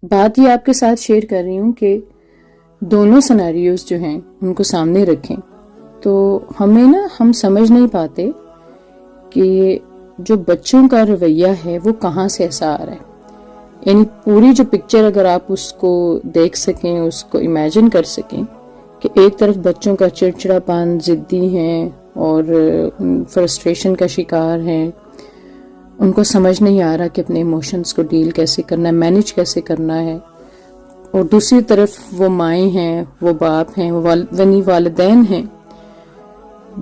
بات یہ آپ کے ساتھ شیئر کر رہی ہوں کہ دونوں سیناریوز جو ہیں ان کو سامنے رکھیں تو ہم سمجھ نہیں پاتے کہ جو بچوں کا رویہ ہے وہ کہاں سے ایسا آ رہا ہے. یعنی پوری جو پکچر اگر آپ اس کو دیکھ سکیں، اس کو امیجن کر سکیں کہ ایک طرف بچوں کا چڑچڑا پان، ضدی ہیں اور فرسٹریشن کا شکار ہیں، ان کو سمجھ نہیں آ رہا کہ اپنے ایموشنز کو ڈیل کیسے کرنا ہے، مینیج کیسے کرنا ہے. اور دوسری طرف وہ مائیں ہیں، وہ باپ ہیں، وہ والدین ہیں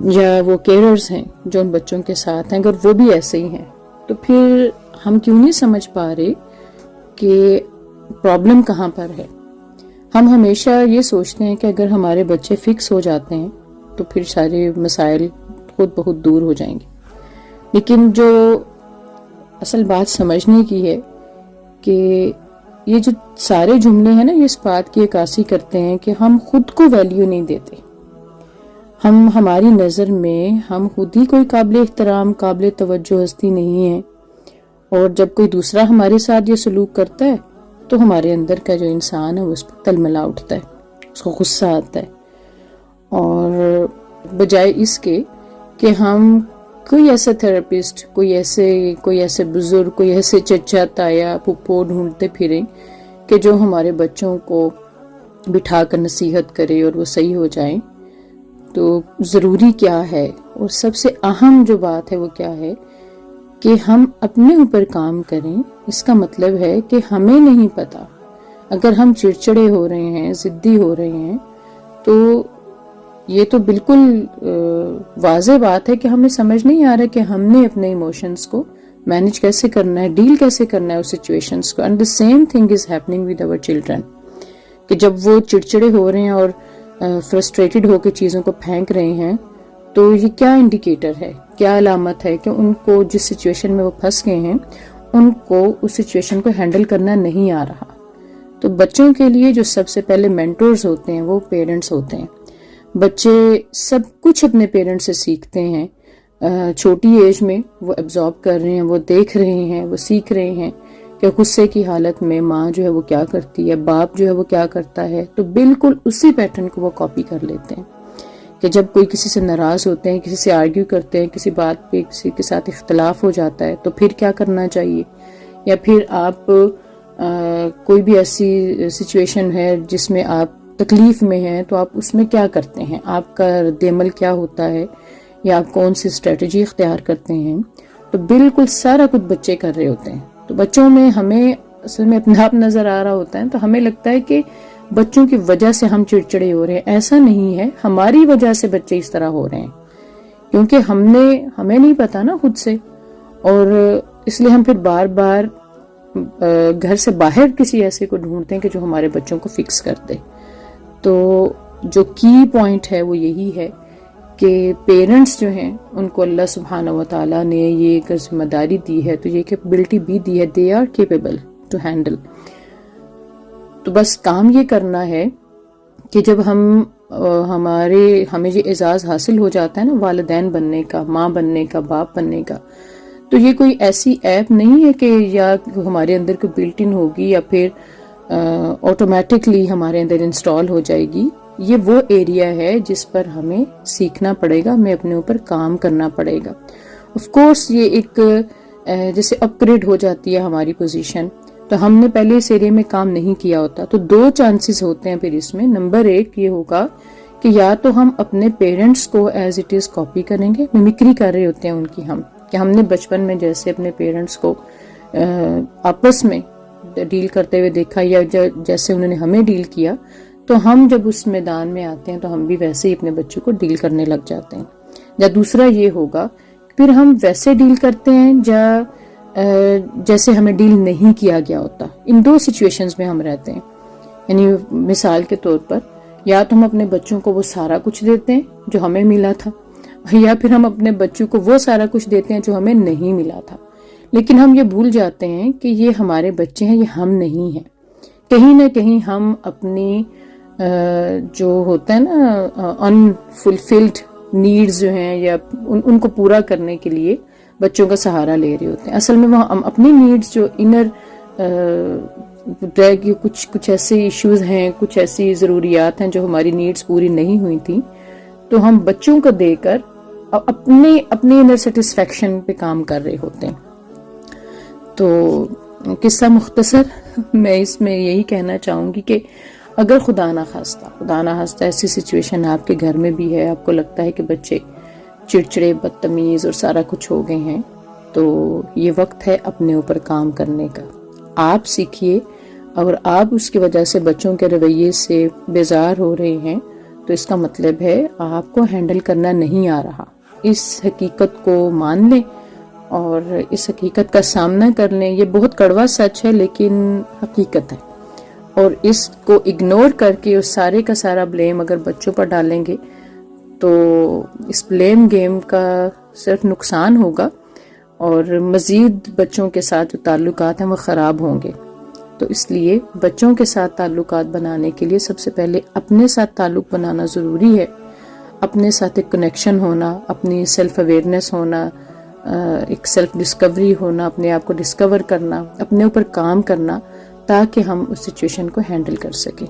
یا وہ کیئررز ہیں جو ان بچوں کے ساتھ ہیں. اگر وہ بھی ایسے ہی ہیں تو پھر ہم کیوں نہیں سمجھ پا رہے کہ پرابلم کہاں پر ہے. ہم ہمیشہ یہ سوچتے ہیں کہ اگر ہمارے بچے فکس ہو جاتے ہیں تو پھر سارے مسائل خود بہت دور ہو جائیں گے. لیکن جو اصل بات سمجھنے کی ہے کہ یہ جو سارے جملے ہیں نا، یہ اس بات کی عکاسی کرتے ہیں کہ ہم خود کو ویلیو نہیں دیتے. ہماری نظر میں ہم خود ہی کوئی قابل احترام، قابل توجہ ہستی نہیں ہیں. اور جب کوئی دوسرا ہمارے ساتھ یہ سلوک کرتا ہے تو ہمارے اندر کا جو انسان ہے وہ اس پر تلملا اٹھتا ہے، اس کو غصہ آتا ہے. اور بجائے اس کے کہ ہم کوئی ایسا تھراپسٹ، کوئی ایسے بزرگ، کوئی ایسے چچا، تایا، پھپھو ڈھونڈتے پھریں کہ جو ہمارے بچوں کو بٹھا کر نصیحت کرے اور وہ صحیح ہو جائیں، تو ضروری کیا ہے اور سب سے اہم جو بات ہے وہ کیا ہے کہ ہم اپنے اوپر کام کریں. اس کا مطلب ہے کہ ہمیں نہیں پتا، اگر ہم چڑچڑے ہو رہے ہیں، ضدی ہو رہے ہیں، تو یہ تو بالکل واضح بات ہے کہ ہمیں سمجھ نہیں آ رہا کہ ہم نے اپنے ایموشنز کو مینیج کیسے کرنا ہے، ڈیل کیسے کرنا ہے اس سچویشنز کو. And the same thing is happening with our children کہ جب وہ چڑچڑے ہو رہے ہیں اور فرسٹریٹڈ ہو کے چیزوں کو پھینک رہے ہیں تو یہ کیا انڈیکیٹر ہے، کیا علامت ہے کہ ان کو جس سچویشن میں وہ پھنس گئے ہیں ان کو اس سچویشن کو ہینڈل کرنا نہیں آ رہا. تو بچوں کے لیے جو سب سے پہلے مینٹورز ہوتے ہیں وہ پیرنٹس ہوتے ہیں. بچے سب کچھ اپنے پیرنٹس سے سیکھتے ہیں. چھوٹی ایج میں وہ ایبزارب کر رہے ہیں، وہ دیکھ رہے ہیں، وہ سیکھ رہے ہیں کہ غصے کی حالت میں ماں جو ہے وہ کیا کرتی ہے، باپ جو ہے وہ کیا کرتا ہے. تو بالکل اسی پیٹرن کو وہ کاپی کر لیتے ہیں کہ جب کوئی کسی سے ناراض ہوتے ہیں، کسی سے آرگیو کرتے ہیں، کسی بات پہ کسی کے ساتھ اختلاف ہو جاتا ہے تو پھر کیا کرنا چاہیے. یا پھر آپ کوئی بھی ایسی سچویشن ہے جس میں آپ تکلیف میں ہیں تو آپ اس میں کیا کرتے ہیں، آپ کا رد عمل کیا ہوتا ہے یا آپ کون سی اسٹریٹجی اختیار کرتے ہیں. تو بالکل سارا کچھ بچے کر رہے ہوتے ہیں. تو بچوں میں ہمیں اصل میں اپنا آپ نظر آ رہا ہوتا ہے تو ہمیں لگتا ہے کہ بچوں کی وجہ سے ہم چڑچڑے ہو رہے ہیں. ایسا نہیں ہے، ہماری وجہ سے بچے اس طرح ہو رہے ہیں کیونکہ ہمیں نہیں پتا نا خود سے. اور اس لیے ہم پھر بار بار گھر سے باہر کسی ایسے کو ڈھونڈتے ہیں کہ جو ہمارے بچوں کو فکس کر دے. تو جو کی پوائنٹ ہے وہ یہی ہے کہ پیرنٹس جو ہیں ان کو اللہ سبحانہ و تعالیٰ نے یہ ایک ذمہ داری دی ہے، تو یہ کیپیبلٹی بھی دی ہے، they are capable to handle. تو بس کام یہ کرنا ہے کہ جب ہمیں یہ اعزاز حاصل ہو جاتا ہے نا والدین بننے کا، ماں بننے کا، باپ بننے کا، تو یہ کوئی ایسی ایپ نہیں ہے کہ یا ہمارے اندر کوئی بلٹ ان ہوگی یا پھر آٹومیٹکلی ہمارے اندر انسٹال ہو جائے گی. یہ وہ ایریا ہے جس پر ہمیں سیکھنا پڑے گا، ہمیں اپنے اوپر کام کرنا پڑے گا. آف کورس یہ ایک جیسے اپ گریڈ ہو جاتی ہے ہماری پوزیشن، تو ہم نے پہلے اس ایریا میں کام نہیں کیا ہوتا. تو دو چانسز ہوتے ہیں پھر اس میں. نمبر ایک یہ ہوگا کہ یا تو ہم اپنے پیرنٹس کو ایز اٹ از کاپی کریں گے، ممکری کر رہے ہوتے ہیں ان کی ہم، کہ ہم نے بچپن میں جیسے اپنے پیرنٹس کو آپس میں ڈیل کرتے ہوئے دیکھا یا جیسے انہوں نے ہمیں ڈیل کیا، تو ہم جب اس میدان میں آتے ہیں تو ہم بھی ویسے ہی اپنے بچوں کو ڈیل کرنے لگ جاتے ہیں. یا دوسرا یہ ہوگا پھر ہم ویسے ڈیل کرتے ہیں جیسے ہمیں ڈیل نہیں کیا گیا ہوتا. ان دو سچویشنز میں ہم رہتے ہیں. یعنی مثال کے طور پر یا تو ہم اپنے بچوں کو وہ سارا کچھ دیتے ہیں جو ہمیں ملا تھا، یا پھر ہم اپنے بچوں کو وہ سارا کچھ دیتے ہیں جو ہمیں نہیں ملا تھا. لیکن ہم یہ بھول جاتے ہیں کہ یہ ہمارے بچے ہیں، یہ ہم نہیں ہیں. کہیں نہ کہیں ہم اپنی جو ہوتا ہے نا انفلفلڈ نیڈز جو ہیں یا ان کو پورا کرنے کے لیے بچوں کا سہارا لے رہے ہوتے ہیں. اصل میں وہ ہم اپنی نیڈز جو انر کہ کچھ ایسے ایشوز ہیں، کچھ ایسی ضروریات ہیں جو ہماری نیڈز پوری نہیں ہوئی تھیں، تو ہم بچوں کو دے کر اپنے انر سیٹسفیکشن پہ کام کر رہے ہوتے ہیں. تو قصہ مختصر میں اس میں یہی کہنا چاہوں گی کہ اگر خدا نخواستہ ایسی سچویشن آپ کے گھر میں بھی ہے، آپ کو لگتا ہے کہ بچے چڑچڑے، بدتمیز اور سارا کچھ ہو گئے ہیں، تو یہ وقت ہے اپنے اوپر کام کرنے کا. آپ سیکھیے. اگر آپ اس کی وجہ سے بچوں کے رویے سے بیزار ہو رہے ہیں تو اس کا مطلب ہے آپ کو ہینڈل کرنا نہیں آ رہا. اس حقیقت کو مان لیں اور اس حقیقت کا سامنا کر لیں. یہ بہت کڑوا سچ ہے لیکن حقیقت ہے، اور اس کو اگنور کر کے اس سارے کا سارا بلیم اگر بچوں پر ڈالیں گے تو اس بلیم گیم کا صرف نقصان ہوگا اور مزید بچوں کے ساتھ جو تعلقات ہیں وہ خراب ہوں گے. تو اس لیے بچوں کے ساتھ تعلقات بنانے کے لیے سب سے پہلے اپنے ساتھ تعلق بنانا ضروری ہے. اپنے ساتھ ایک کنیکشن ہونا، اپنی سیلف اویئرنیس ہونا، ایک سیلف ڈسکوری ہونا، اپنے آپ کو ڈسکور کرنا، اپنے اوپر کام کرنا تاکہ ہم اس سچویشن کو ہینڈل کر سکیں.